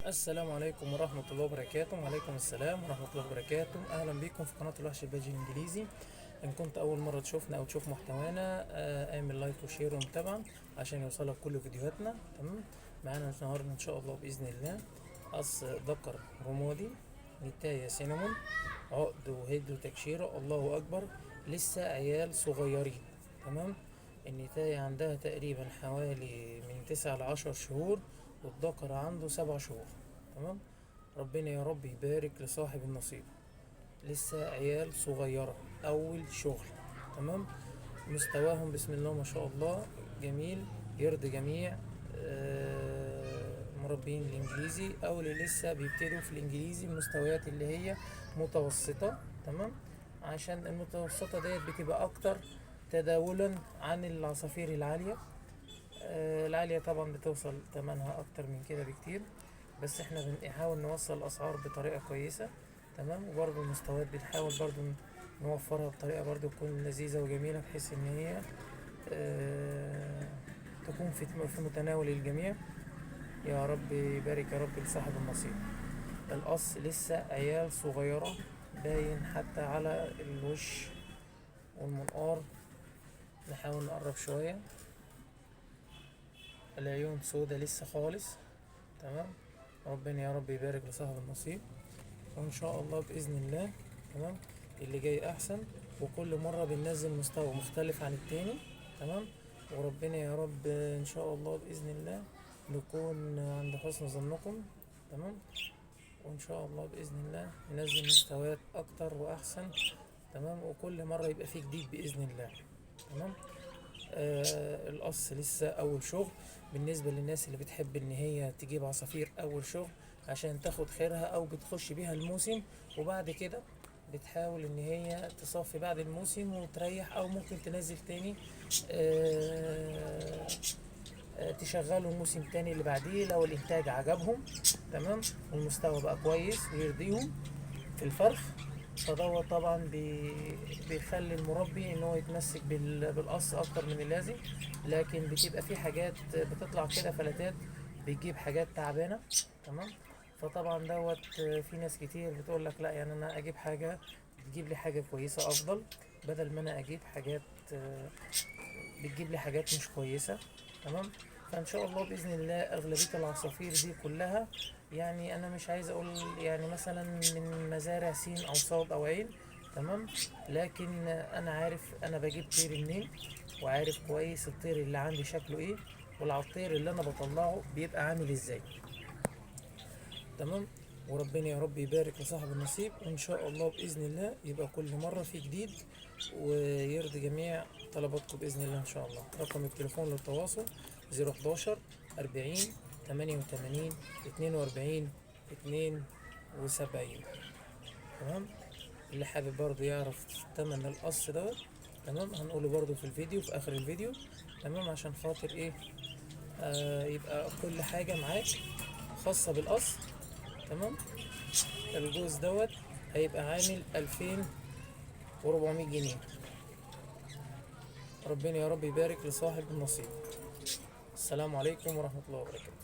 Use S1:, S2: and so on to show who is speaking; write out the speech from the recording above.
S1: السلام عليكم ورحمة الله وبركاته. وعليكم السلام ورحمة الله وبركاته. أهلا بكم في قناة الوحش الباجي الإنجليزي. إن كنت أول مرة تشوفنا أو تشوف محتوانا، اعمل لايك وشير ومتابعة عشان يوصلك كل فيديوهاتنا. تمام. معانا النهاردة إن شاء الله بإذن الله قص ذكر رمادي، نتاية سينامون، عقد وهيد وتكشيرة. الله أكبر، لسه عيال صغيرين. تمام. النتاية عندها تقريبا حوالي من 9 ل10 شهور، والذكر عنده 7 شهور. تمام. ربنا يا رب يبارك لصاحب النصيب. لسه عيال صغيرة، أول شغل. تمام. مستواهم بسم الله ما شاء الله جميل، يرضي جميع مربين الإنجليزي أو اللي لسه بيبتدوا في الإنجليزي. المستويات اللي هي متوسطة. تمام. عشان المتوسطة ديت بتبقى أكتر تداولا عن العصافير العالية. العالية طبعا بتوصل تمنها أكتر من كده بكتير، بس احنا بنحاول نوصل الأسعار بطريقة كويسة. تمام. وبرضه المستويات بنحاول برضه نوفرها بطريقة برضه تكون لذيذة وجميلة، بحيث إن هي تكون في متناول الجميع. يا رب يبارك يا رب لصاحب النصيب. القص لسه عيال صغيرة، باين حتى على الوش والمنقار. نحاول نقرب شوية. العيون سودة لسه خالص. تمام. ربنا يا رب يبارك لصاحب النصيب، وان شاء الله باذن الله. تمام. اللي جاي احسن، وكل مره بننزل مستوى مختلف عن التاني. تمام. وربنا يا رب ان شاء الله باذن الله نكون عند حسن ظنكم. تمام. وان شاء الله باذن الله ننزل مستويات اكتر واحسن. تمام. وكل مره يبقى فيه جديد باذن الله. تمام. القص لسه اول شغل. بالنسبه للناس اللي بتحب ان هي تجيب عصافير اول شغل عشان تاخد خيرها، او بتخش بيها الموسم وبعد كده بتحاول ان هي تصفي بعد الموسم وتريح، او ممكن تنزل تاني تشغلوا الموسم تاني اللي بعديه لو الانتاج عجبهم. تمام. والمستوى بقى كويس ويرضيهم في الفرخ. فدوت طبعا بيخلي المربي ان هو يتمسك بالقص اكتر من اللازم. لكن بتبقى في حاجات بتطلع كده فلاتات، بتجيب حاجات تعبانه. تمام. فطبعا دوت في ناس كتير بتقول لك لا، يعني انا اجيب حاجه تجيب لي حاجه كويسه افضل، بدل ما انا اجيب حاجات بتجيب لي حاجات مش كويسه. تمام. فان شاء الله باذن الله اغلبيه العصافير دي كلها، يعني انا مش عايز اقول يعني مثلا من مزارع سين او صاد او عين. تمام. لكن انا عارف انا بجيب طير منين، وعارف كويس الطير اللي عندي شكله ايه، والعطير اللي انا بطلعه بيبقى عامل ازاي. تمام. وربنا يا رب يبارك لصاحب النصيب، وان شاء الله باذن الله يبقى كل مره في جديد ويرضي جميع طلباتكم باذن الله ان شاء الله. رقم التليفون للتواصل 011 40 88 42 72. تمام. اللي حابب برضو يعرف تمن القص دوت، تمام، هنقوله برضو في الفيديو في اخر الفيديو. تمام. عشان خاطر ايه؟ يبقى كل حاجة معاك خاصة بالقص. تمام. الجوز دوت هيبقى عامل 2400 جنيه. ربنا يا رب يبارك لصاحب النصيب. السلام عليكم ورحمة الله وبركاته.